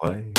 Play.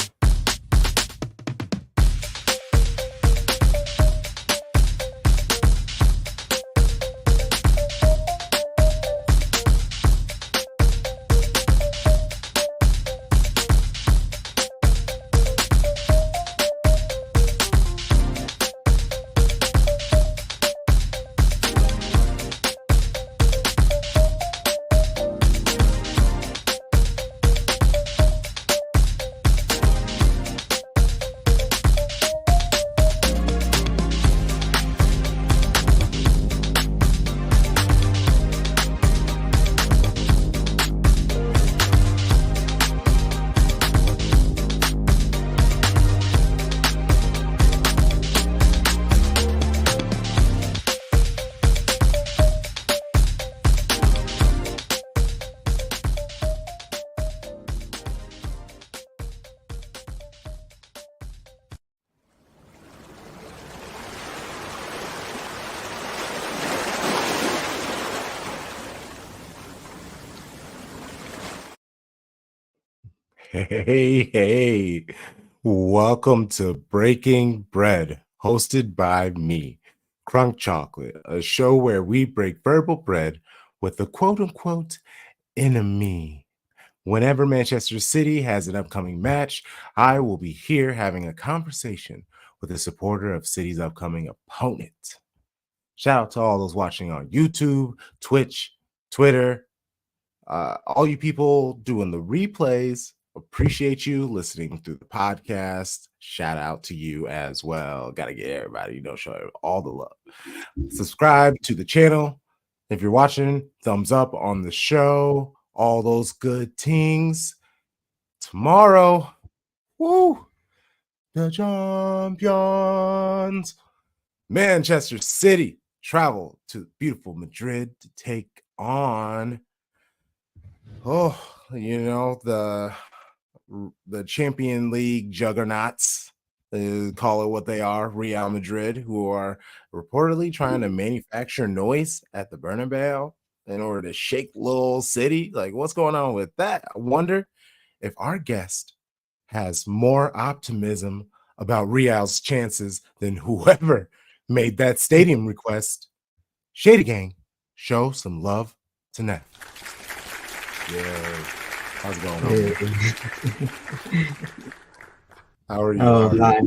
Hey, welcome to Breaking Bread, hosted by me, Crunk Chocolate, a show where we break verbal bread with a quote unquote enemy. Whenever Manchester City has an upcoming match, I will be here having a conversation with a supporter of City's upcoming opponent. Shout out to all those watching on YouTube, Twitch, Twitter, all you people doing the replays. Appreciate you listening through the podcast. Shout out to you as well. Got to get everybody, show all the love. Subscribe to the channel. If you're watching, thumbs up on the show. All those good things. Tomorrow, woo, the champions. Manchester City travel to beautiful Madrid to take on the Champion League juggernauts, call it what they are, Real Madrid, who are reportedly trying to manufacture noise at the Bernabeu in order to shake little city. Like, what's going on with that? I wonder if our guest has more optimism about Real's chances than whoever made that stadium request. Shady Gang, show some love tonight. Yeah. How's it going? How are you? Hi.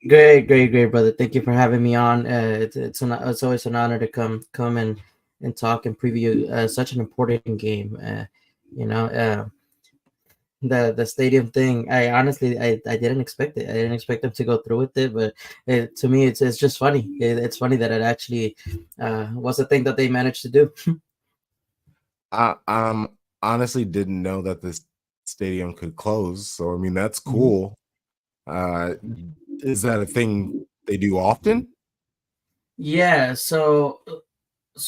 Great, brother. Thank you for having me on. It's always an honor to come and talk and preview such an important game. The stadium thing. I honestly I didn't expect it. I didn't expect them to go through with it, but to me it's just funny. It's funny that it actually was a thing that they managed to do. I honestly didn't know that this stadium could close. So I mean that's cool. Is that a thing they do often? Yeah. So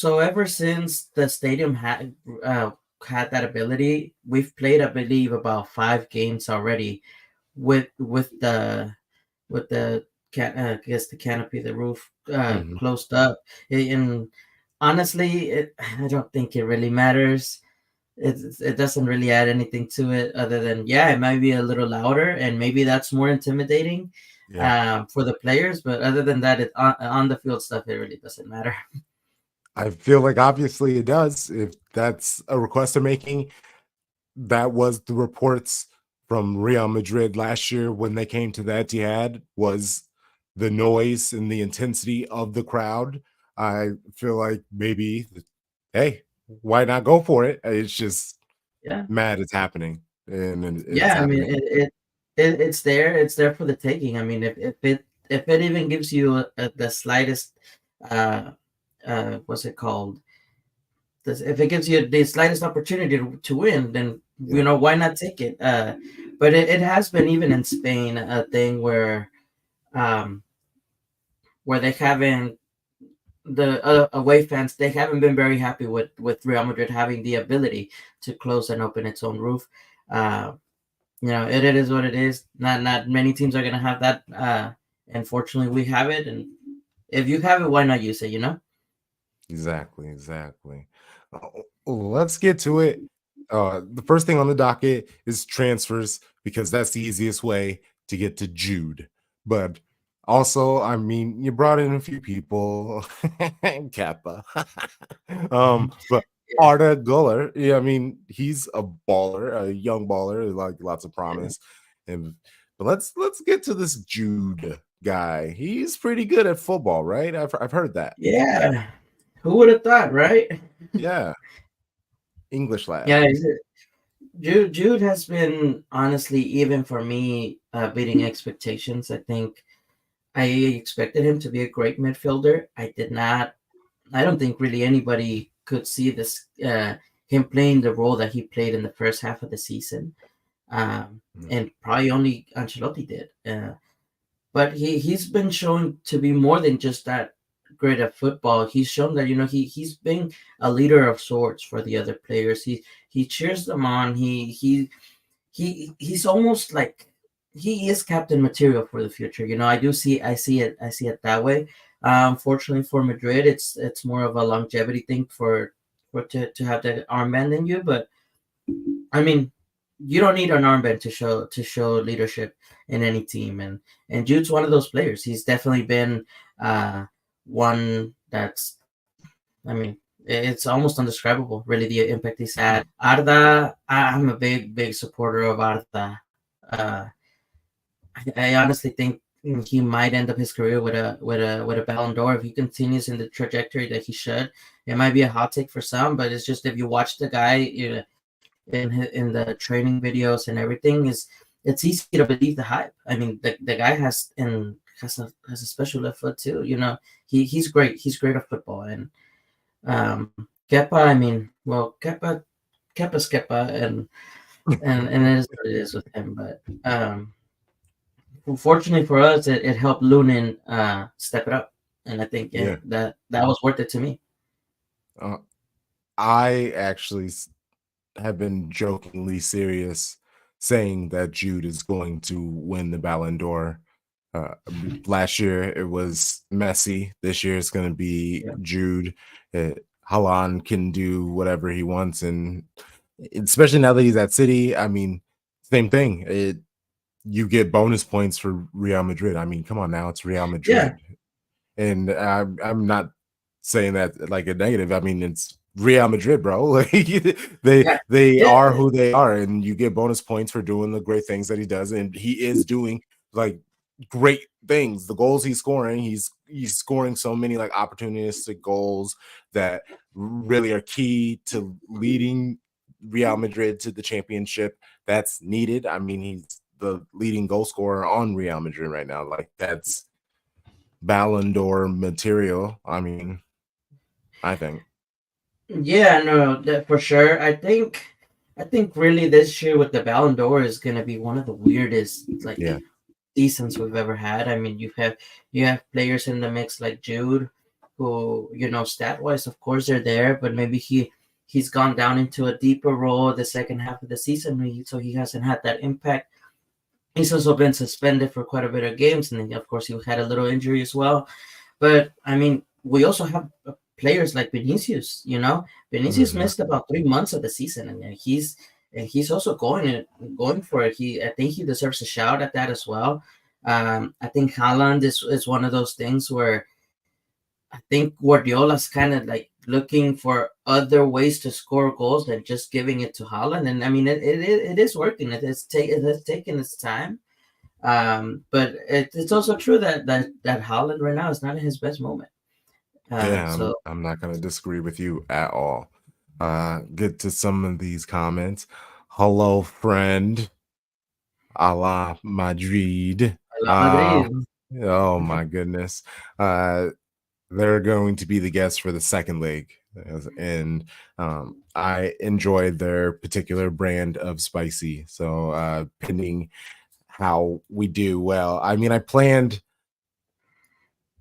ever since the stadium had that ability, we've played, I believe, about 5 games already with I guess the canopy, the roof closed up. And honestly, I don't think it really matters. It doesn't really add anything to it other than, yeah, it might be a little louder and maybe that's more intimidating for the players. But other than that, on the field stuff, it really doesn't matter. I feel like obviously it does. If that's a request they're making, that was the reports from Real Madrid last year when they came to the Etihad, was the noise and the intensity of the crowd. I feel like maybe, hey, why not go for it? It's just Yeah. mad it's happening. And it's Yeah, I mean, happening. it's there. It's there for the taking. I mean, if it even gives you the slightest, uh, what's it called? If it gives you the slightest opportunity to win, then why not take it? But it has been, even in Spain, a thing um where they haven't, the away fans, they haven't been very happy with Real Madrid having the ability to close and open its own roof. It is what it is. Not many teams are gonna have that. Unfortunately, we have it, and if you have it, why not use it? Exactly. Let's get to it. The first thing on the docket is transfers because that's the easiest way to get to Jude. But also, I mean, you brought in a few people, Kappa. But Yeah, Arda Guller, yeah, I mean, he's a baller, a young baller, like lots of yeah. promise. And but let's get to this Jude guy. He's pretty good at football, right? I've heard that. Yeah. Who would have thought, right? Yeah, English lad. Yeah, Jude has been honestly, even for me, beating expectations. I think I expected him to be a great midfielder. I did not. I don't think really anybody could see this him playing the role that he played in the first half of the season, Mm. and probably only Ancelotti did. But he's been shown to be more than just that great at football. He's shown that he's been a leader of sorts for the other players. He cheers them on. He's almost like he is captain material for the future. I see it that way. Fortunately for Madrid, it's more of a longevity thing to have the armband in you. But I mean, you don't need an armband to show leadership in any team, and Jude's one of those players. He's definitely been one that's. I mean, it's almost undescribable, really, the impact he's had. Arda, I'm a big supporter of Arda. Uh, I honestly think he might end up his career with a Ballon d'Or if he continues in the trajectory that he should. It might be a hot take for some, but it's just if you watch the guy, in the training videos and everything, it's easy to believe the hype. I mean, the guy has a special left foot too. He's great. He's great at football. And Kepa, I mean, well, Kepa's Kepa, and it is what it is with him. But fortunately for us, it helped Lunin step it up, and I think Yeah. that was worth it to me. Uh, I actually have been jokingly serious saying that Jude is going to win the Ballon d'Or. Last year it was Messi. This year it's going to be Yeah, Jude. Uh, Haaland can do whatever he wants, and especially now that he's at City, I mean, same thing. You get bonus points for Real Madrid. I mean, come on now, it's Real yeah, Madrid. And I'm not saying that like a negative. I mean, it's Real Madrid, bro. Like they yeah, they yeah, are who they are, and you get bonus points for doing the great things that he does, and he is doing like great things. The goals he's scoring, he's scoring so many like opportunistic goals that really are key to leading Real Madrid to the championship that's needed. I mean, he's the leading goal scorer on Real Madrid right now. Like that's Ballon d'Or material. I mean, I think. yeah. No, that for sure. I think really this year with the Ballon d'Or is gonna be one of the weirdest like Yeah. seasons we've ever had. I mean, you have players in the mix like Jude, who stat wise, of course, they're there, but maybe he's gone down into a deeper role the second half of the season, so he hasn't had that impact. He's also been suspended for quite a bit of games, and then, of course, he had a little injury as well. But I mean, we also have players like Vinicius. Vinicius Mhm. missed about 3 months of the season, and he's also going for it. I think he deserves a shout at that as well. I think Haaland is one of those things where I think Guardiola's kind of like looking for other ways to score goals than just giving it to Haaland. And I mean, it is working. It has taken its time. But it's also true that Haaland right now is not in his best moment. Yeah, So I'm not gonna disagree with you at all. Get to some of these comments. Hello, friend. A la Madrid. Real Uh, Madrid. oh my goodness. Uh, they're going to be the guests for the second leg. And I enjoy their particular brand of spicy. So pending how we do well. I mean, I planned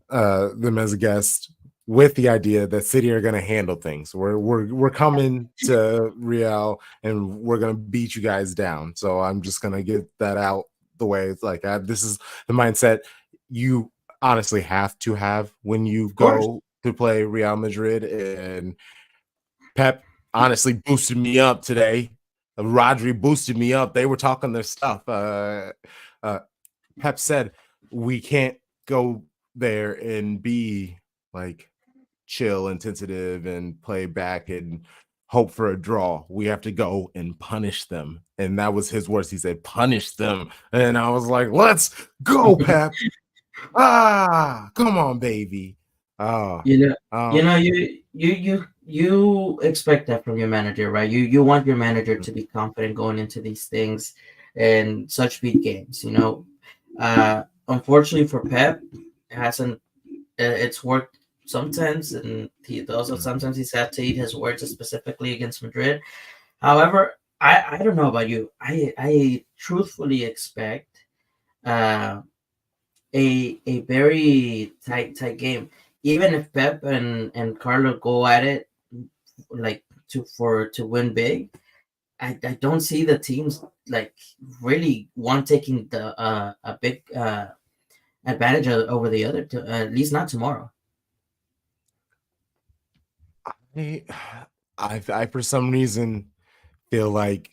them as a guest with the idea that City are going to handle things. We're coming to Real and we're going to beat you guys down. So I'm just going to get that out the way. It's like this is the mindset you honestly have to have when you Of course. go to play Real Madrid. And Pep honestly boosted me up today Rodri boosted me up. They were talking their stuff. Uh, Pep said we can't go there and be like chill and tentative and play back and hope for a draw. We have to go and punish them. And that was his words. He said, punish them. And I was like, let's go, Pep. Come on, baby. Oh, You know, um, you expect that from your manager, right? You want your manager to be confident going into these things and such big games. Unfortunately for Pep, it hasn't. It's worked sometimes, and he also sometimes he's had to eat his words, specifically against Madrid. However, I don't know about you. I truthfully expect uh, a very tight game. Even if Pep and Carlo go at it like to win big, I don't see the teams like really one taking the a big advantage over the other. At least not tomorrow. I, I for some reason feel like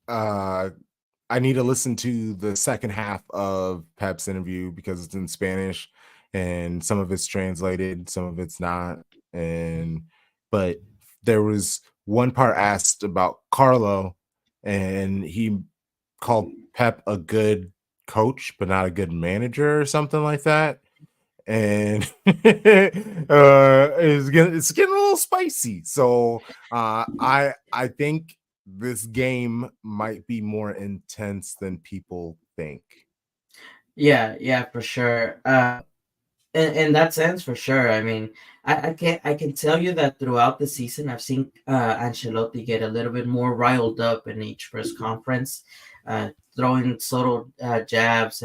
uh I need to listen to the second half of Pep's interview because it's in Spanish and some of it's translated, some of it's not. And but there was one part asked about Carlo, and he called Pep a good coach, but not a good manager or something like that. And it's getting a little spicy. So I think this game might be more intense than people think. Yeah, yeah, for sure. In that sense, for sure. I mean, I can tell you that throughout the season, I've seen Ancelotti get a little bit more riled up in each press conference, throwing subtle jabs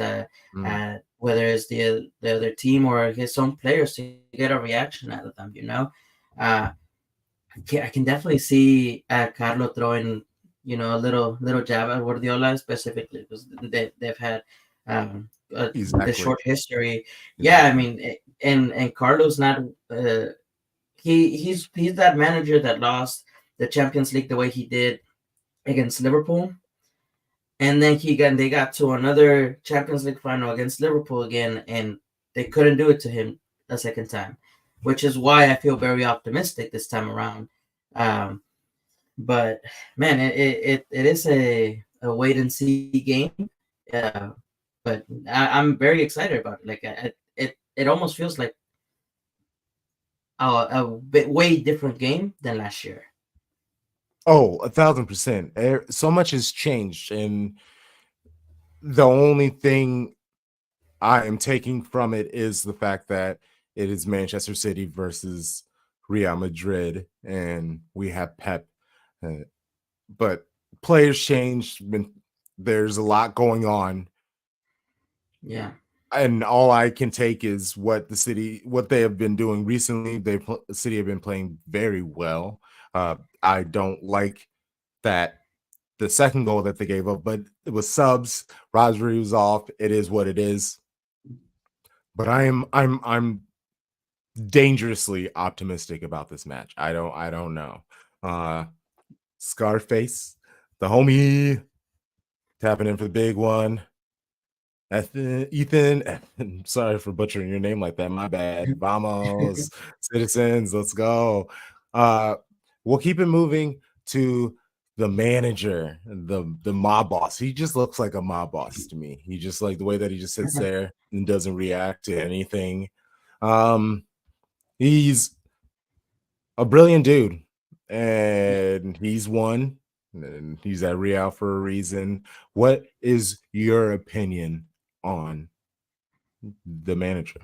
Mm, at whether it's the other team or his own players to get a reaction out of them. Uh, I can definitely see Carlo throwing, a little jab at Guardiola specifically because they've had the exactly. short history. Yeah, I Exactly. mean, and Carlo's not. He's that manager that lost the Champions League the way he did against Liverpool, and then they got to another Champions League final against Liverpool again, and they couldn't do it to him a second time, which is why I feel very optimistic this time around. Um, but man, it is a wait and see game. Uh, but I'm very excited about it. Like it almost feels like a bit way different game than last year. Oh, 1,000%. So much has changed, and the only thing I am taking from it is the fact that it is Manchester City versus Real Madrid, and we have Pep. Uh, but players changed. There's a lot going on, Yeah, and all I can take is what they have been doing recently. The City have been playing very well. I don't like that the second goal that they gave up, but it was subs. Rodri was off. It is what it is. But I'm dangerously optimistic about this match. I don't know. Uh Scarface, the homie, tapping in for the big one. Ethan, sorry for butchering your name like that. My bad. Vamos, citizens, let's go. Uh, we'll keep it moving to the manager, the mob boss. He just looks like a mob boss to me. He just like the way that he just sits there and doesn't react to anything. Um, he's a brilliant dude, and he's won, and he's at Real for a reason. What is your opinion on the manager?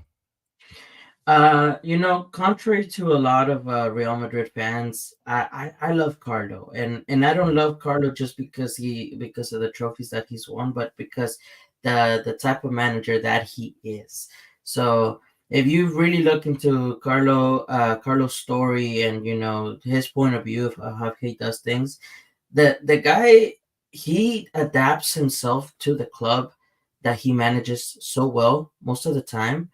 Contrary to a lot of Real Madrid fans, I love Carlo, and I don't love Carlo just because of the trophies that he's won, but because the type of manager that he is. So if you really look into Carlo's story and his point of view of how he does things, the guy, he adapts himself to the club that he manages so well most of the time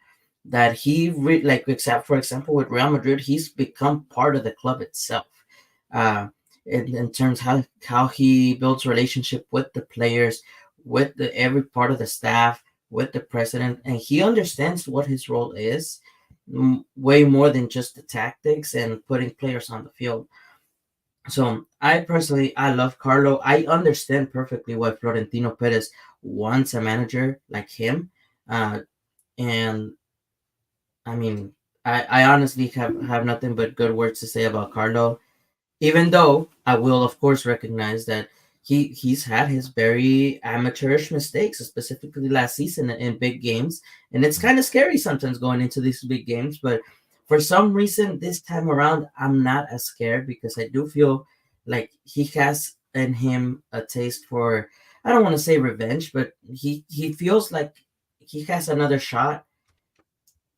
that like, except for example with Real Madrid, he's become part of the club itself. uh in terms how he builds relationship with the players, with every part of the staff, with the president, and he understands what his role is way more than just the tactics and putting players on the field. So I personally, I love Carlo. I understand perfectly why Florentino Perez wants a manager like him. Uh, and I mean, I honestly have nothing but good words to say about Carlo. Even though I will, of course, recognize that he's had his very amateurish mistakes, specifically last season in big games, and it's kind of scary sometimes going into these big games. But for some reason, this time around, I'm not as scared because I do feel like he has in him a taste for, I don't want to say revenge, but he feels like he has another shot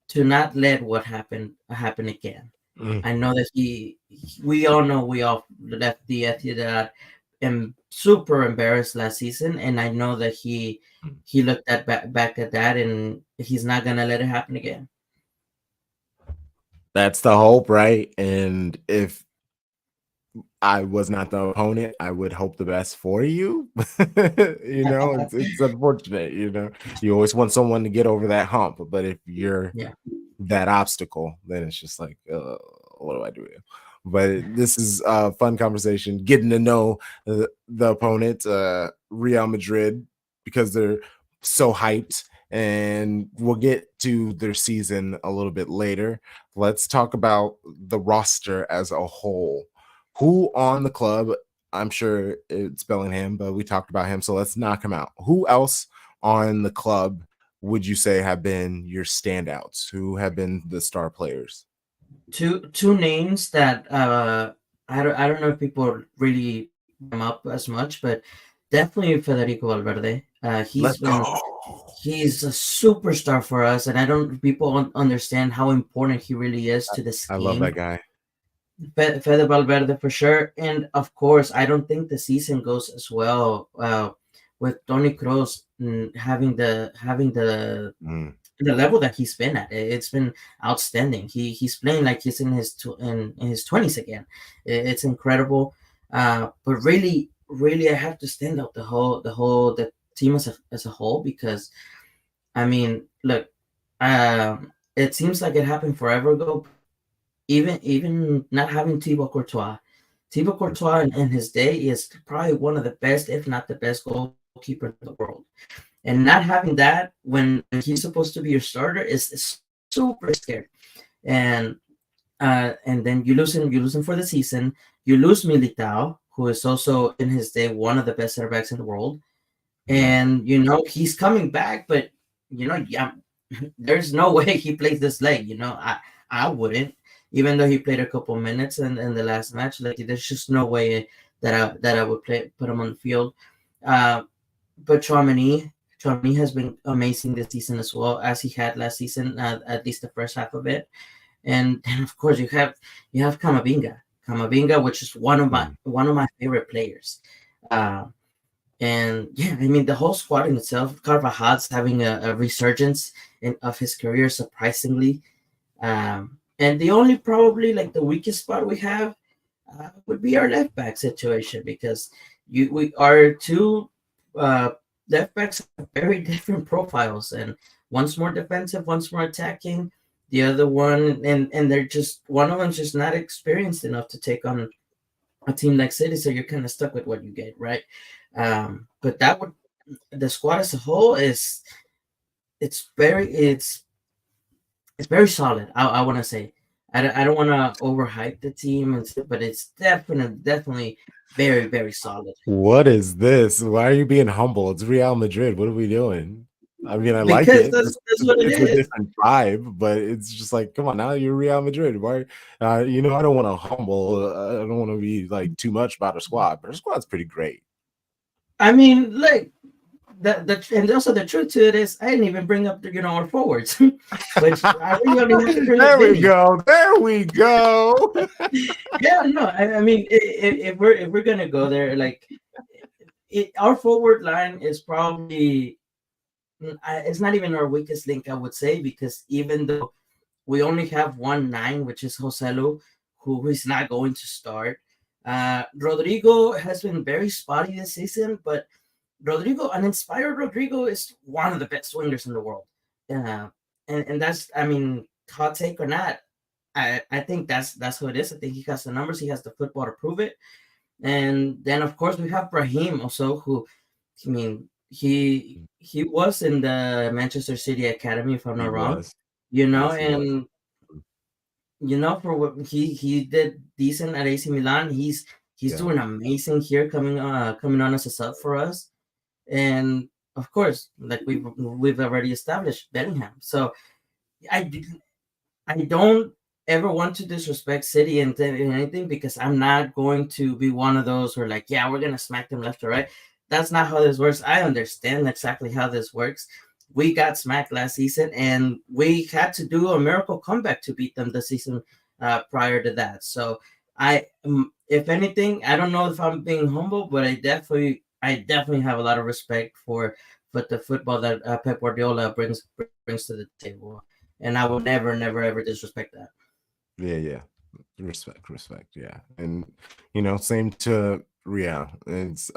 to not let what happened happen again. Mm. I know that we all know we all left the Etihad and super embarrassed last season, and I know that he looked at back at that, and he's not gonna let it happen again. That's the hope, right? And if I was not the opponent, I would hope the best for you. It's unfortunate, You always want someone to get over that hump, but if you're Yeah. that obstacle, then it's just like, what do I do here? But this is a fun conversation, getting to know the opponent, Real Madrid, because they're so hyped, and we'll get to their season a little bit later. Let's talk about the roster as a whole. Who on the club? I'm sure it's Bellingham, but we talked about him, so let's knock him out. Who else on the club would you say have been your standouts? Who have been the star players? Two names that I don't know if people really bring them up as much, but definitely Federico Valverde. Let's go. He's a superstar for us, and I don't people understand how important he really is to this I love game. that guy. Fede Valverde for sure, and of course, I don't think the season goes as well with Toni Kroos having Mm. the level that he's been at. It's been outstanding. He's playing like he's in his 20s again. It's incredible. But really, I have to stand out the team as a whole because I mean, look, it seems like it happened forever ago. Even not having Thibaut Courtois in his day is probably one of the best, if not the best, goalkeeper in the world. And not having that when he's supposed to be your starter is super scary. And then you lose him for the season. You lose Militao, who is also in his day one of the best center backs in the world. Mm. And he's coming back, but yeah, there's no way he plays this leg. I wouldn't, even though he played a couple minutes in the last match. Like there's just no way that I would put him on the field. Uh, but Chouameni has been amazing this season as well as he had last season, at least the first half of it. And then of course you have Camavinga, which is Mm. one of my favorite players. Uh, and yeah, I mean the whole squad in itself. Carvajal's having a resurgence of his career, surprisingly. And the only probably like the weakest spot we have would be our left back situation because we are two uh, left backs have very different profiles, and one's more defensive, one's more attacking. The other one, and they're just one of them's just not experienced enough to take on a team like City, so you're kind of stuck with what you get, right? But the squad as a whole is it's very it's it's very solid. I want to say I don't want to overhype the team, but it's definitely very very solid What is this? Why are you being humble? It's Real Madrid. What are we doing? I mean, I like because it. that's what it It's a is. different vibe, but it's just like, come on, now you're Real Madrid. Why? I don't want to humble. I don't want to be like too much about a squad, but our squad's pretty great. I mean, like and also the truth to it is, I didn't even bring up our forwards, which I really only have to bring up There we Vinny. go. There we go. Yeah, no, I mean, if we're gonna go there, like our forward line is probably it's not even our weakest link, I would say, because even though we only have one nine, which is Joselu, who is not going to start. Rodrigo has been very spotty this season, but Rodrigo, an inspired Rodrigo, is one of the best swingers in the world. Uh, and that's, I mean, hot take or not, I think that's who it is. I think he has the numbers, he has the football to prove it. And then of course we have Brahim also, who, I mean, he was in the Manchester City Academy, if I'm He not wrong. was. You know, Yes, he was. and for what he did decent at AC Milan. He's Yeah. doing amazing here, coming on as a sub for us. And of course, like we've already established, Bellingham. So I I don't ever want to disrespect City and anything, because I'm not going to be one of those who are like, yeah, we're gonna smack them left or right. That's not how this works. I understand exactly how this works. We got smacked last season, and we had to do a miracle comeback to beat them the season prior to that. So if anything, I don't know if I'm being humble, but I definitely have a lot of respect for the football that Pep Guardiola brings to the table, and I will never, never, ever disrespect that. Yeah, yeah. Respect. Yeah. And, same to Real. It's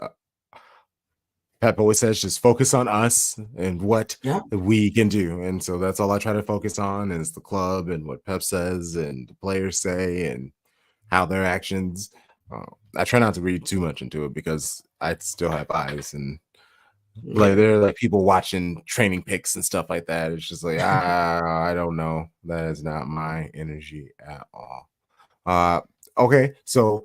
Pep always says just focus on us and what Yeah, we can do. And so that's all I try to focus on is the club and what Pep says and the players say and how their actions. Uh, I try not to read too much into it because I still have eyes and like yeah. there are like people watching training pics and stuff like that. It's just like I don't know. That is not my energy at all. Uh, okay, so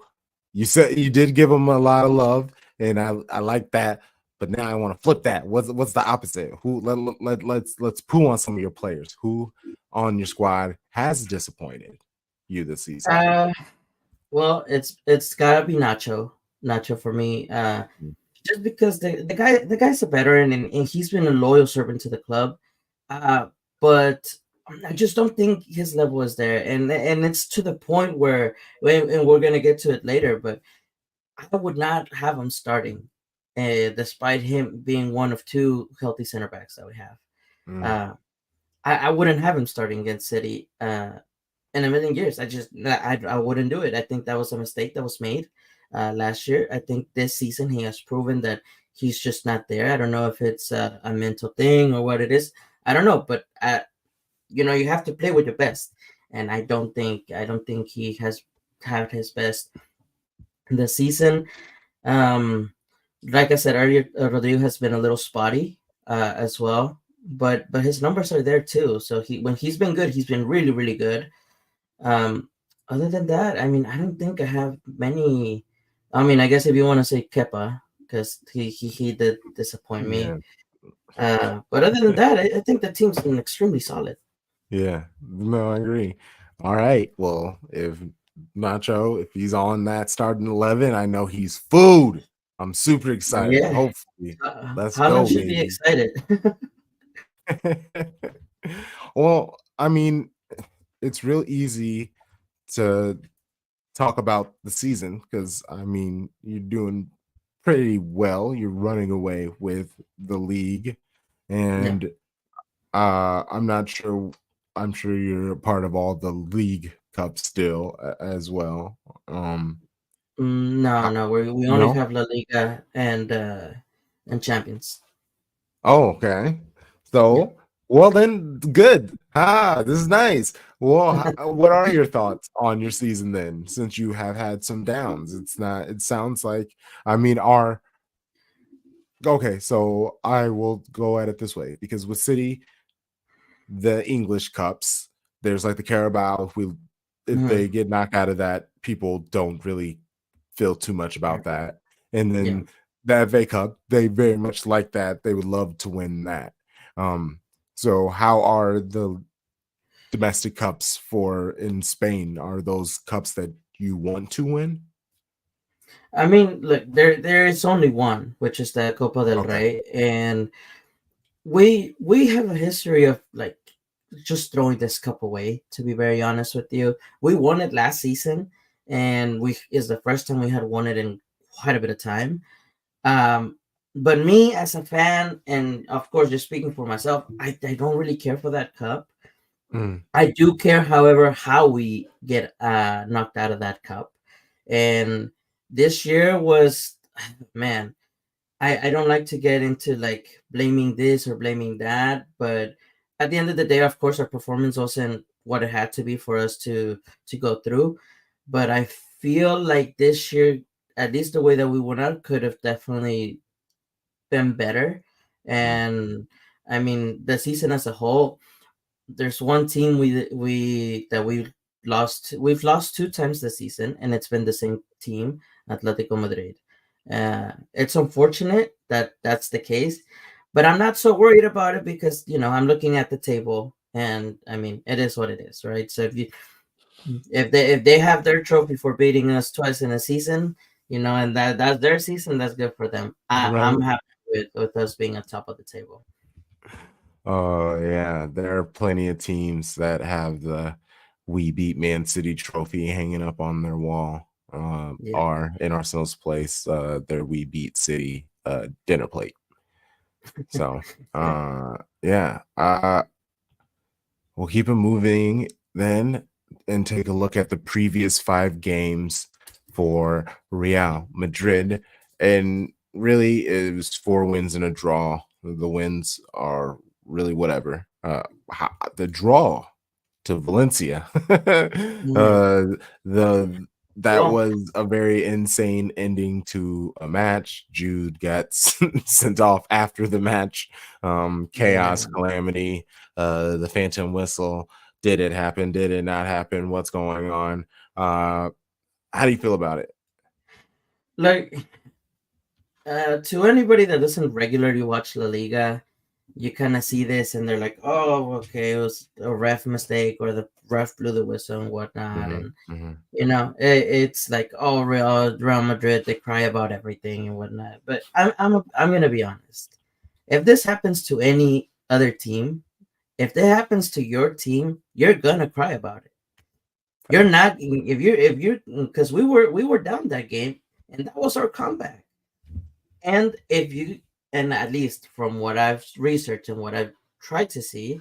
you said you did give him a lot of love, and I like that. But now I want to flip that. What's the opposite? Who let's poo on some of your players. Who on your squad has disappointed you this season? Uh, well, it's gotta be Nacho for me. Just because the guy's a veteran, and he's been a loyal servant to the club. Uh, but I just don't think his level is there, and it's to the point where, and we're gonna get to it later, but I would not have him starting, despite him being one of two healthy center backs that we have. Mm, Uh, I wouldn't have him starting against City in a million years. I wouldn't do it. I think that was a mistake that was made last year. I think this season he has proven that he's just not there. I don't know if it's a mental thing or what it is. I don't know, but you have to play with your best, and I don't think he has had his best this season. Um, like I said earlier, Rodrigo has been a little spotty as well, but his numbers are there too. So when he's been good, he's been really, really good. Um, Other than that, I mean, I don't think I have many. I mean, I guess if you want to say Kepa, because he did disappoint me. yeah. But other than that, I think the team's been extremely solid. Yeah, no, I agree. All right. Well, if Nacho, if he's on that starting 11, I know he's food. I'm super excited. Yeah, Hopefully. Let's Holland go, should be baby. excited. Well, I mean, it's real easy to talk about the season because I mean, you're doing pretty well. You're running away with the league. Yeah. And I'm not sure. I'm sure you're a part of all the league cups still as well. No, Uh, no, we only no. have La Liga and Champions. Oh, okay. Yeah. So, well, then, good. This is nice. Well, what are your thoughts on your season then? Since you have had some downs, it's not. It sounds like. I mean, are okay. So I will go at it this way because with City, the English cups. There's like the Carabao. If Mhm. they get knocked out of that, people don't really feel too much about that. And Yeah. then the FA Cup, they very much like that. They would love to win that. Um, so how are the domestic cups for in Spain? Are those cups that you want to win? I mean, look, there is only one, which is the Copa del Okay. Rey, and we have a history of like just throwing this cup away. To be very honest with you, we won it last season, and we is the first time we had won it in quite a bit of time. Um, but me as a fan, and of course, just speaking for myself, I don't really care for that cup. Mm, I do care, however, how we get knocked out of that cup, and this year was, man, I don't like to get into like blaming this or blaming that, but at the end of the day, of course, our performance wasn't what it had to be for us to go through. But I feel like this year, at least the way that we went out, could have definitely been better. Mm. And I mean, the season as a whole, there's one team we've lost two times this season, and it's been the same team, Atletico Madrid. It's unfortunate that that's the case, but I'm not so worried about it because I'm looking at the table, and I mean it is what it is, right? So if they have their trophy for beating us twice in a season, and that's their season, that's good for them. I'm Right. happy with us being on top of the table. Oh yeah, there are plenty of teams that have the "We beat Man City" trophy hanging up on their wall. Yeah. Or in Arsenal's place, their "We beat City" dinner plate. So, yeah, we'll keep it moving then and take a look at the previous 5 games for Real Madrid. And really, it was 4 wins and a draw. The wins are really whatever. The draw to Valencia. Mm. The that Well, was a very insane ending to a match. Jude gets sent off after the match. Chaos, yeah. calamity, the phantom whistle. Did it happen? Did it not happen? What's going on? How do you feel about it? Like, to anybody that doesn't regularly watch La Liga, you kind of see this and they're like, "Oh, okay, it was a ref mistake or the ref blew the whistle and whatnot." Hmm. And Hmm. it's like, "Oh, Real Madrid, they cry about everything and whatnot." But I'm gonna be honest. If this happens to any other team, if it happens to your team, you're gonna cry about it. You're Facts. not if you're because we were down that game, and that was our comeback. And if you and at least from what I've researched and what I've tried to see,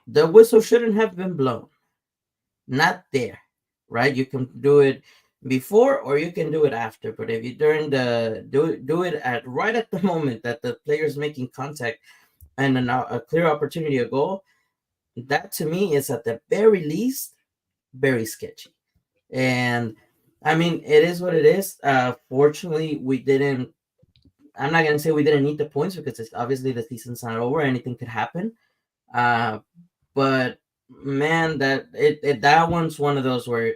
the whistle shouldn't have been blown. Not there, right? You can do it before or you can do it after. But if you during the do it at right at the moment that the player's making contact and a clear opportunity to goal, that to me is at the very least very sketchy. And I mean, it is what it is. Fortunately, we didn't. I'm not gonna say we didn't need the points because it's obviously the season's not over. Anything could happen. Uh, but man, that one's one of those where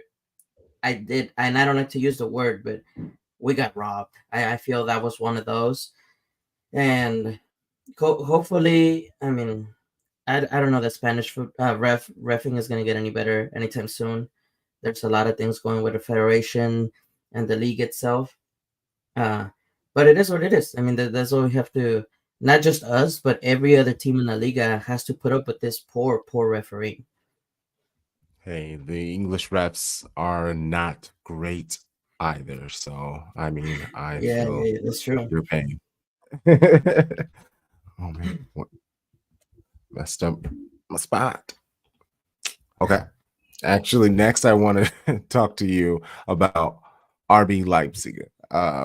I did, and I don't like to use the word, but we got robbed. I feel that was one of those, and hopefully, I mean, I don't know that Spanish refing is gonna get any better anytime soon. There's a lot of things going with the federation and the league itself. Uh, but it is what it is. I mean, that's what we have to. Not just us, but every other team in the Liga has to put up with this poor referee. Hey, the English refs are not great either. So, I mean, I Yeah, feel yeah, that's true. your pain. Oh man, what messed up my spot. Okay. Actually, next I want to talk to you about RB Leipzig,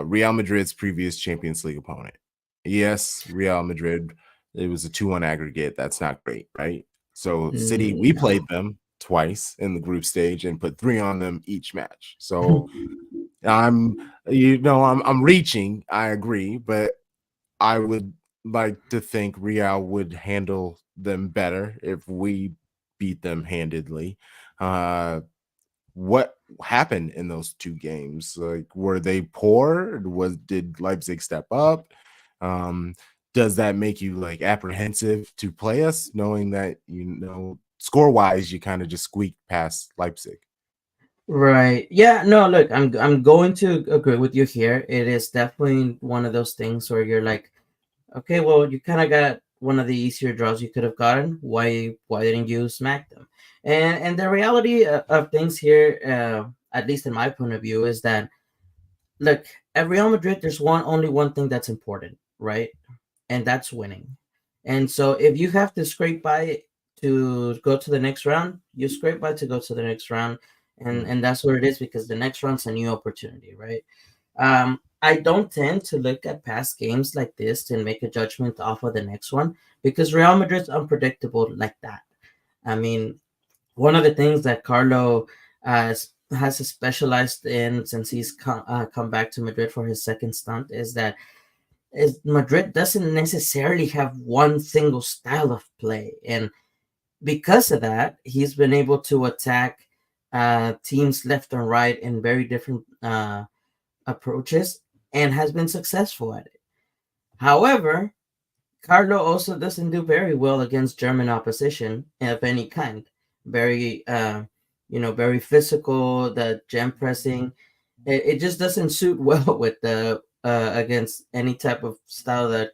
Real Madrid's previous Champions League opponent. Yes, Real Madrid, it was a 2-1 aggregate. That's not great, right? So City, we No. played them twice in the group stage and put 3 on them each match. So I'm I'm reaching, I agree, but I would like to think Real would handle them better if we beat them handedly. Uh, what happened in those 2 games? Like, were they poor? Did Leipzig step up? Um, does that make you like apprehensive to play us, knowing that score wise you kind of just squeaked past Leipzig? Right. Yeah, no, look, I'm going to agree with you here. It is definitely one of those things where you're like, okay, well, you kind of got one of the easier draws you could have gotten. Why didn't you smack them? And the reality of things here, at least in my point of view, is that look, at Real Madrid, there's only one thing that's important, right? And that's winning. And so if you have to scrape by to go to the next round, you scrape by to go to the next round. and Mm. and that's what it is, because the next run's a new opportunity, right? I don't tend to look at past games like this and make a judgment off of the next one, because Real Madrid's unpredictable like that. I mean, one of the things that Carlo has specialized in since he's come back to Madrid for his second stunt is Madrid doesn't necessarily have one single style of play, and because of that, he's been able to attack teams left and right in very different approaches, and has been successful at it. However, Carlo also doesn't do very well against German opposition of any kind. Very, very physical. The gem pressing, it just doesn't suit well with the against any type of style that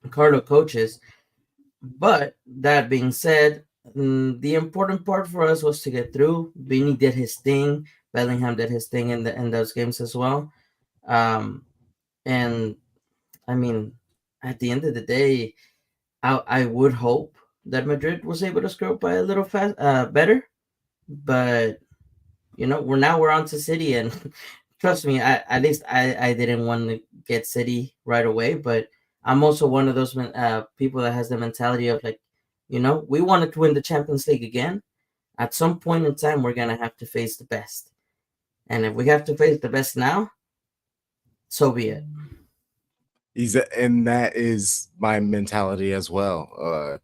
Carlo coaches. But that being said, the important part for us was to get through. Vini did his thing. Bellingham did his thing in those games as well. Um, and I mean, at the end of the day, I would hope that Madrid was able to screw up by a little better, but we're on to City, and trust me, at least I didn't want to get City right away, but I'm also one of those people that has the mentality of like, we wanted to win the Champions League again. At some point in time, we're gonna have to face the best, and if we have to face the best now, so be it. And that is my mentality as well.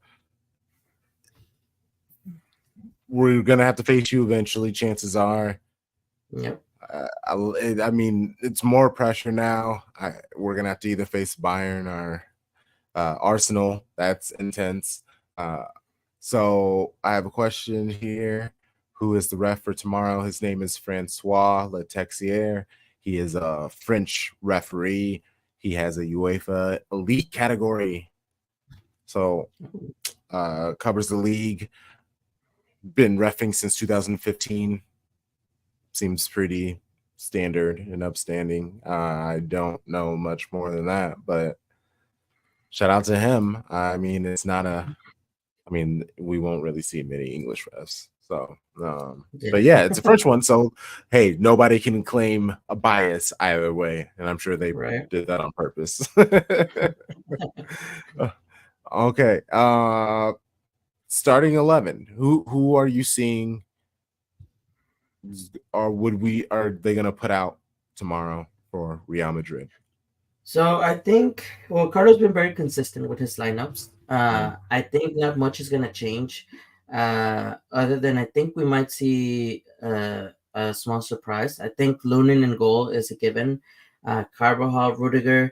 We're gonna have to face you eventually. Chances are. Yep. I mean, it's more pressure now. We're gonna have to either face Bayern or Arsenal. That's intense. Uh, so I have a question here. Who is the ref for tomorrow? His name is Francois Letexier. He is a French referee. He has a UEFA elite category. So covers the league. Been refing since 2015. Seems pretty standard and upstanding. I don't know much more than that, but shout out to him. I mean, it's not a. I mean, we won't really see many English refs. So, Yeah. but yeah, it's a French one. So, hey, nobody can claim a bias either way, and I'm sure they Right. did that on purpose. Okay. Starting 11. Who are you seeing, or are they gonna put out tomorrow for Real Madrid? So I think, well, Carlo's been very consistent with his lineups. Mm. I think not much is gonna change, other than I think we might see a small surprise. I think Lunin in goal is a given. Carvajal, Rudiger,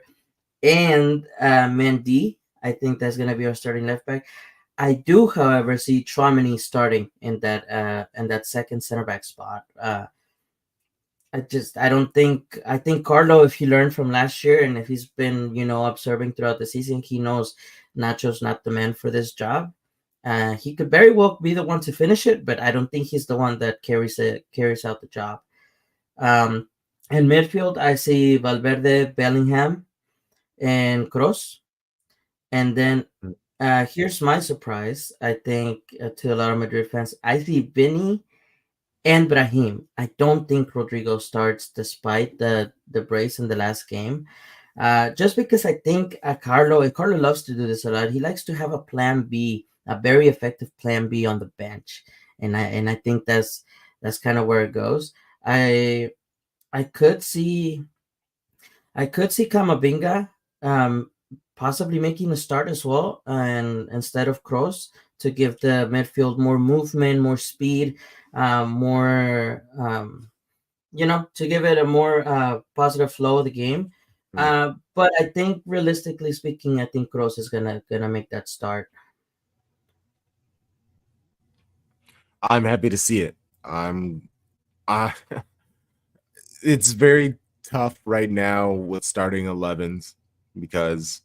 and Mendy. I think that's gonna be our starting left back. I do, however, see Chouameni starting in that second center back spot. I think Carlo, if he learned from last year and if he's been, observing throughout the season, he knows Nacho's not the man for this job. He could very well be the one to finish it, but I don't think he's the one that carries out the job. Um, in midfield, I see Valverde, Bellingham, and Kroos. And then here's my surprise. I think to a lot of Madrid fans, I see Vinny and Brahim. I don't think Rodrigo starts despite the brace in the last game. Just because I think Carlo loves to do this a lot. He likes to have a plan B, a very effective plan B on the bench, and I think that's kind of where it goes. I I could see I could see Kamavinga um, possibly making a start as well, and instead of Kroos, to give the midfield more movement, more speed, more to give it a more positive flow of the game. Mm. But I think realistically speaking, I think Kroos is gonna make that start. I'm happy to see it. I'm. I it's very tough right now with starting 11s because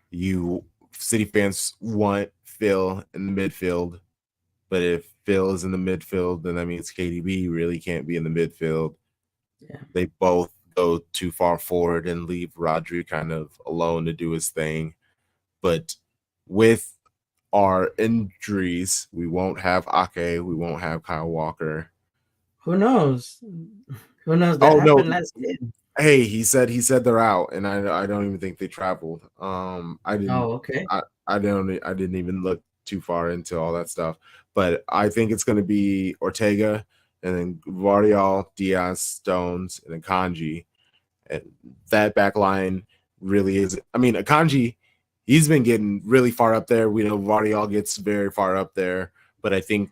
you City fans want Phil in the midfield, but if Phil is in the midfield, then that means KDB really can't be in the midfield. Yeah, They both go too far forward and leave Rodri kind of alone to do his thing. But with our injuries, we won't have Ake, we won't have Kyle Walker. Who knows? Who knows? That Oh no, happened last year. hey, he said they're out, and I don't even think they traveled. I didn't Oh, okay. I didn't even look too far into all that stuff, but I think it's going to be Ortega, and then Vardial, Diaz, Stones, and then Kanji. And that back line really is. I mean, Akanji, he's been getting really far up there. We know Vardial gets very far up there, but I think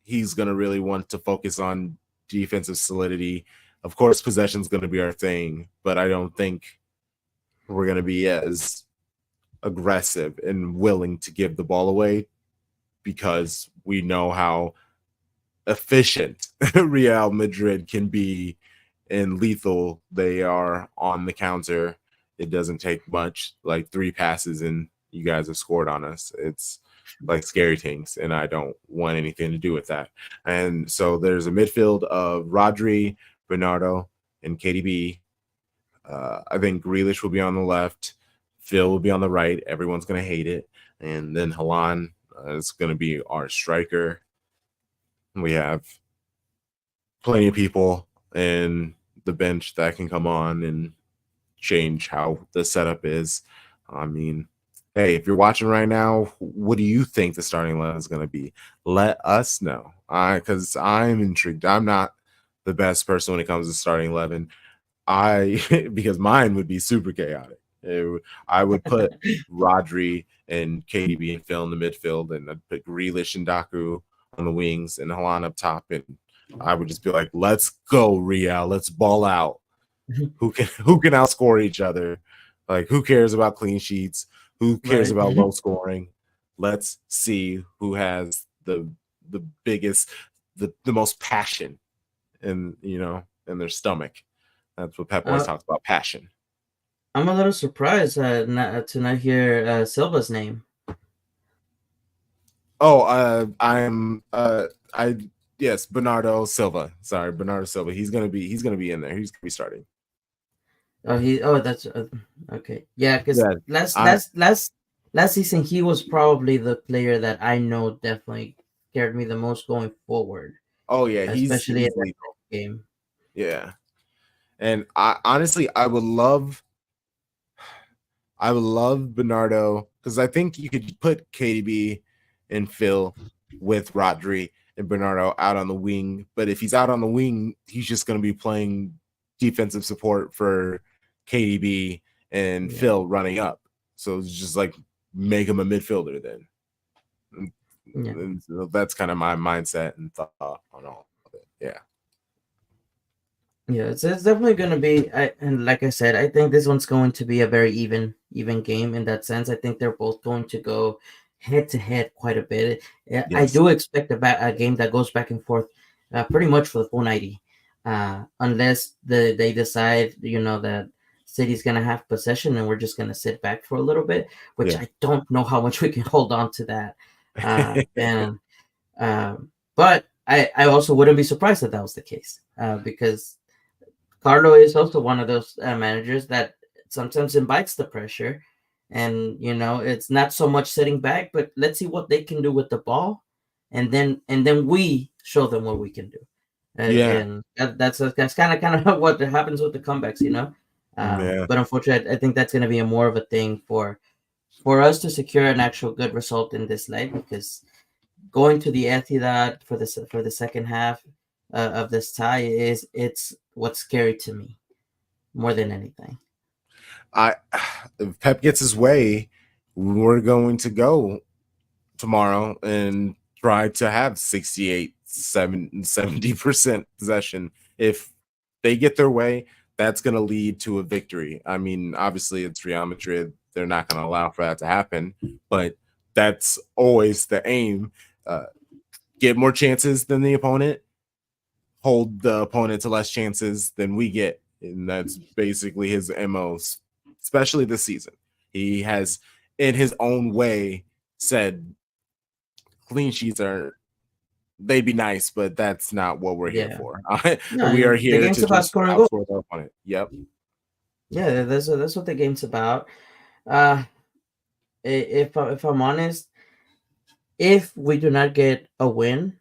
he's going to really want to focus on defensive solidity. Of course, possession is going to be our thing, but I don't think we're going to be as aggressive and willing to give the ball away because we know how efficient Real Madrid can be and lethal they are on the counter. It doesn't take much, like 3 passes, and you guys have scored on us. It's like scary things, and I don't want anything to do with that. And so there's a midfield of Rodri, Bernardo, and KDB. I think Grealish will be on the left. Phil will be on the right. Everyone's going to hate it. And then Halan is going to be our striker. We have plenty of people in the bench that can come on and change how the setup is. I mean, hey, if you're watching right now, what do you think the starting line is going to be? Let us know. Because I'm intrigued. I'm not the best person when it comes to starting 11. Because mine would be super chaotic. I would put Rodri and KDB and Phil in the midfield, and I'd put Grealish and Daku on the wings and Halan up top, and I would just be like, "Let's go, Real. Let's ball out. Who can outscore each other? Like, who cares about clean sheets? Who cares Right. about low scoring? Let's see who has the biggest, the most passion in their stomach. That's what Pep always uh, talks about, passion. I'm a little surprised to not hear Silva's name. Oh, I yes, Bernardo Silva. Sorry, Bernardo Silva. He's gonna be in there. He's gonna be starting. Oh, that's okay. Yeah, because Yeah, last I last last last season he was probably the player that I know definitely scared me the most going forward, oh yeah, he's especially in he's that lethal. game. Yeah, and I honestly I would love Bernardo because I think you could put KDB and Phil with Rodri and Bernardo out on the wing. But if he's out on the wing, he's just going to be playing defensive support for KDB and Yeah, Phil running up. So it's just like make him a midfielder then. And, yeah. and so that's kind of my mindset and thought on all of it. Yeah. Yeah, it's definitely going to be. And like I said, I think this one's going to be a very even game in that sense. I think they're both going to go head to head quite a bit. Yeah, I Yes. do expect a game that goes back and forth, pretty much for the full 90, unless they decide that City's going to have possession and we're just going to sit back for a little bit, which Yeah. I don't know how much we can hold on to that. And but I also wouldn't be surprised if that was the case, because Carlo is also one of those managers that sometimes invites the pressure, and it's not so much sitting back, but let's see what they can do with the ball, and then we show them what we can do, Yeah. and that's kind of what happens with the comebacks, Yeah. But unfortunately, I think that's going to be a more of a thing for us to secure an actual good result in this leg, because going to the Etihad for the second half of this tie it's what's scary to me more than anything. I if Pep gets his way, we're going to go tomorrow and try to have 68, 70% possession. If they get their way, that's going to lead to a victory. I mean, obviously, it's Real Madrid. They're not going to allow for that to happen, but that's always the aim. Uh, get more chances than the opponent, hold the opponent to less chances than we get. And that's basically his MO, especially this season. He has, in his own way, said clean sheets are they'd be nice, but that's not what we're here Yeah. for. No, We are the here game's to about just scoring goals. outscore the opponent. Yep. Yeah, that's what the game's about. uh if I'm honest, if we do not get a win,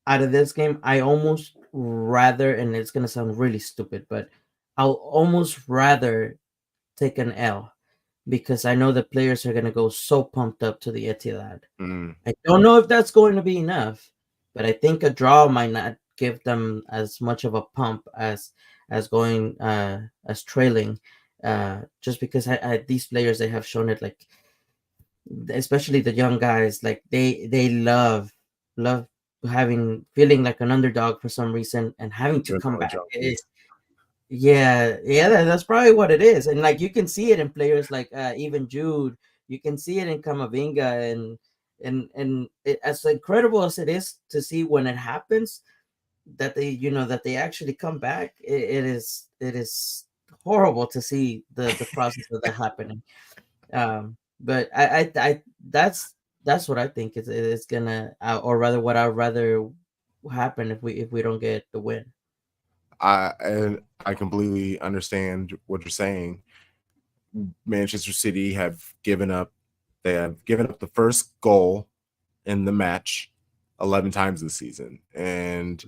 out of this game, I almost rather, and it's gonna sound really stupid, but I'll almost rather take an L because I know the players are gonna go so pumped up to the Etihad. Mm, I don't know if that's going to be enough, but I think a draw might not give them as much of a pump as going as trailing, just because these players they have shown it, like especially the young guys, like they love having feeling like an underdog for some reason and having to come adrenaline back. junkies. Yeah, that's probably what it is, and like you can see it in players like even Jude. You can see it in Camavinga, as incredible as it is to see when it happens that they actually come back. It is horrible to see the process of that happening. But that's what I think is gonna, or rather, what I'd rather happen if we don't get the win. I completely understand what you're saying. Manchester City have given up. They have given up the first goal in the match 11 times this season, and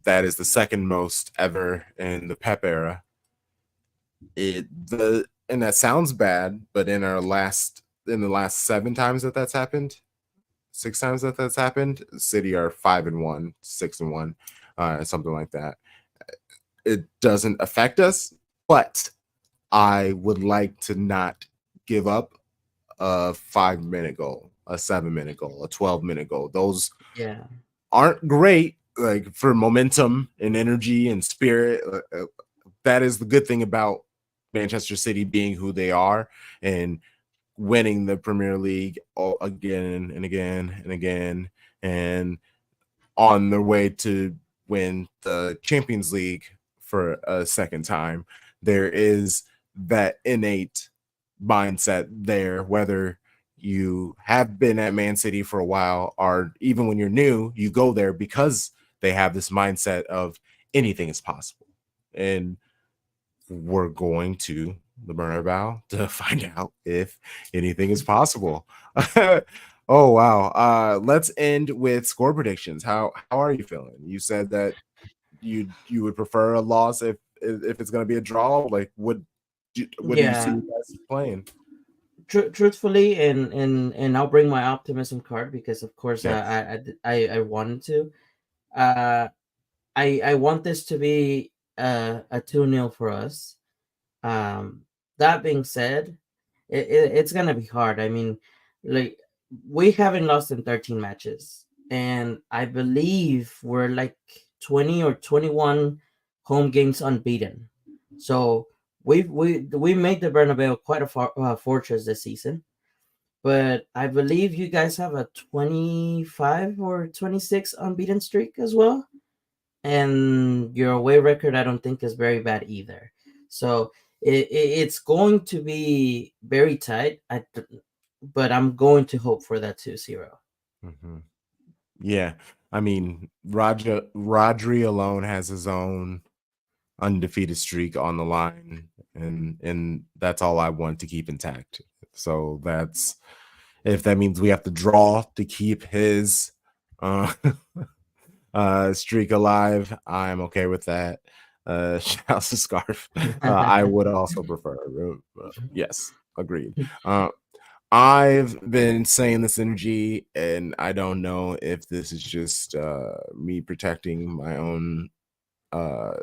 that is the second most ever in the Pep era. And that sounds bad, but in the last 7 times that that's happened, 6 times that that's happened, City are 5-1, 6-1, something like that. It doesn't affect us, but I would like to not give up a 5-minute goal, a 7-minute goal, a 12-minute goal. Those Yeah, aren't great, like for momentum and energy and spirit. That is the good thing about Manchester City being who they are and winning the Premier League again and again and again, and on their way to win the Champions League for a second time. There is that innate mindset there, whether you have been at Man City for a while or even when you're new, you go there because they have this mindset of anything is possible. And we're going to the Bernabeu to find out if anything is possible. Oh wow. Let's end with score predictions. How are you feeling? You said that you would prefer a loss if it's going to be a draw. Like what do you see yeah. you guys playing? Truthfully, and I'll bring my optimism card because, of course, Yes. I wanted to. Uh, I want this to be a 2-0 for us. Um, that being said, it's gonna be hard. I mean, like we haven't lost in 13 matches, and I believe we're like 20 or 21 home games unbeaten. So we made the Bernabeu quite a fortress this season. But I believe you guys have a 25 or 26 unbeaten streak as well, and your away record I don't think is very bad either. So it's going to be very tight. But I'm going to hope for that 2-0. Mhm. Yeah. I mean, Rodri alone has his own undefeated streak on the line, and that's all I want to keep intact. So that's if that means we have to draw to keep his uh streak alive, I'm okay with that. Shouts to Scarf. I would also prefer. Yes, agreed. Uh, I've been saying this energy, and I don't know if this is just me protecting my own uh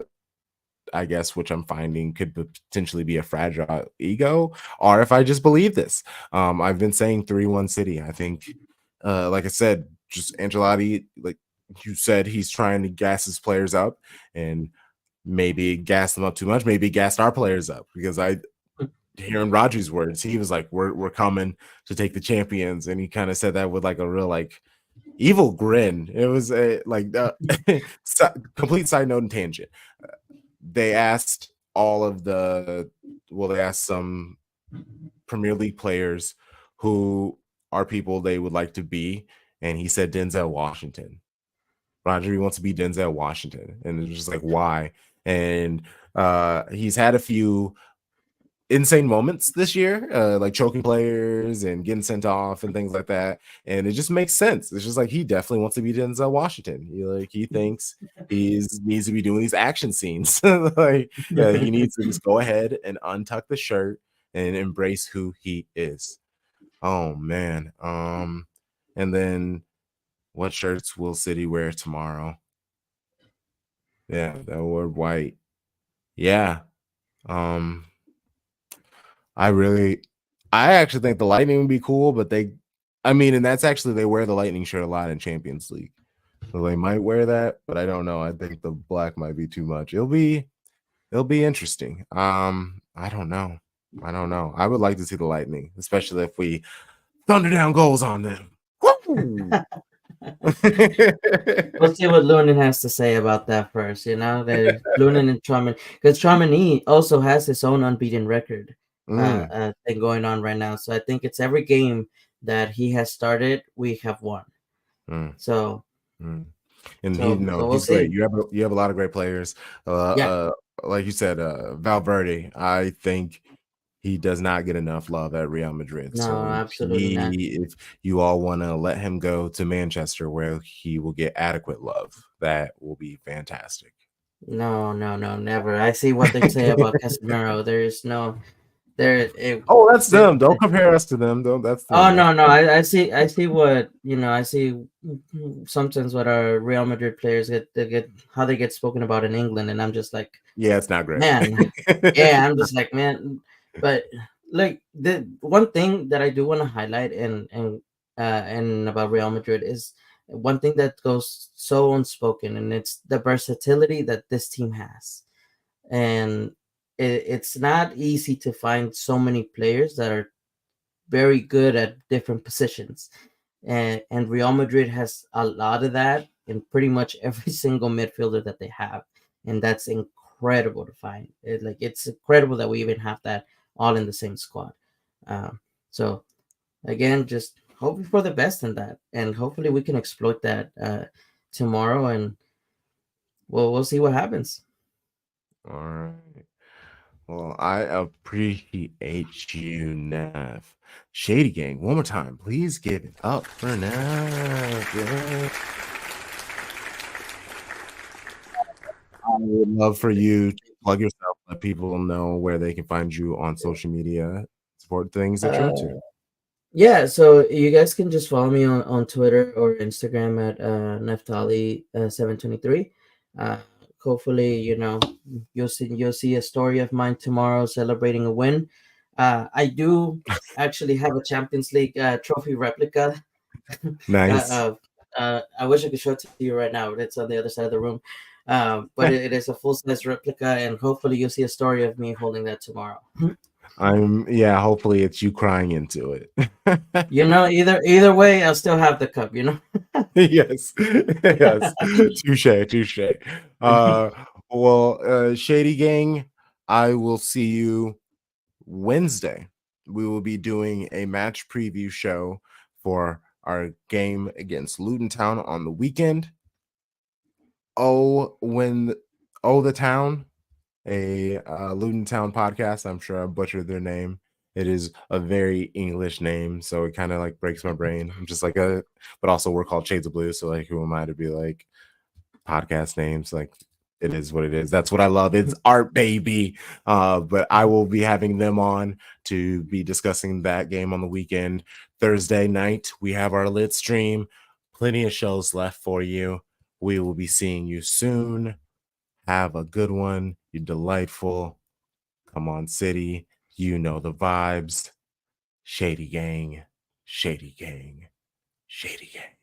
I guess, which I'm finding could potentially be a fragile ego, or if I just believe this. I've been saying 3-1 City. I think, like I said, just Angelotti, like you said, he's trying to gas his players up and maybe gas them up too much. Maybe gassed our players up because hearing Rodri's words, he was like, "We're coming to take the champions," and he kind of said that with like a real like evil grin. It was a like complete side note and tangent. They asked all of the they asked some Premier League players who are people they would like to be, and he said Denzel Washington. Roger wants to be Denzel Washington, and it's just like why? And he's had a few insane moments this year, like choking players and getting sent off and things like that. And it just makes sense. It's just like he definitely wants to be Denzel Washington. He thinks needs to be doing these action scenes. Like he needs to just go ahead and untuck the shirt and embrace who he is. Oh man. And then what shirts will City wear tomorrow? Yeah, that wore white. Yeah. Um, I actually think the Lightning would be cool, but and that's actually they wear the Lightning shirt a lot in Champions League. So they might wear that, but I don't know. I think the black might be too much. It'll be interesting. I don't know. I would like to see the Lightning, especially if we thunder down goals on them. Woo! We'll see what Lunin has to say about that first. Lunin and Traumani, because Traumani also has his own unbeaten record thing going on right now. So I think it's every game that he has started, we have won. So, and so we'll he's see. great. You have a lot of great players. Like you said, Valverde. I think he does not get enough love at Real Madrid. No, So absolutely not. if you all want to let him go to Manchester where he will get adequate love, that will be fantastic. No, never. I see what they say about Casemiro. There is no there. Oh, that's them. Don't compare us to them. Don't. That's them. Oh no. I see what I see sometimes what our Real Madrid players get how they get spoken about in England, and I'm just like, yeah, it's not great. Man, yeah, I'm just like, man. But like the one thing that I do want to highlight and about Real Madrid is one thing that goes so unspoken, and it's the versatility that this team has. And it's not easy to find so many players that are very good at different positions. And Real Madrid has a lot of that in pretty much every single midfielder that they have. And that's incredible to find. It's incredible that we even have that all in the same squad. So again, just hoping for the best in that, and hopefully we can exploit that tomorrow, and we'll see what happens. All right. Well, I appreciate you, Nev. Shady Gang, one more time. Please give it up for Nev. Yeah. I would love for you to plug yourself, let people know where they can find you on social media, support things that you're into. Yeah, so you guys can just follow me on Twitter or Instagram at Neftali723. Hopefully, you'll see a story of mine tomorrow celebrating a win. I do actually have a Champions League trophy replica. Nice. I wish I could show it to you right now, but it's on the other side of the room. But it is a full size replica, and hopefully you'll see a story of me holding that tomorrow. Hopefully it's you crying into it. Either way, I'll still have the cup, Yes. Touche. Shady Gang, I will see you Wednesday. We will be doing a match preview show for our game against Luton Town on the weekend. The Town, a Luton Town podcast. I'm sure I butchered their name. It is a very English name, so it kind of like breaks my brain. I'm just like but also we're called Shades of Blue, so like who am I to be like podcast names? Like it is what it is. That's what I love. It's art, baby. But I will be having them on to be discussing that game on the weekend. Thursday night, we have our lit stream. Plenty of shows left for you. We will be seeing you soon. Have a good one. You're delightful. Come on, City. You know the vibes. Shady Gang. Shady Gang. Shady Gang.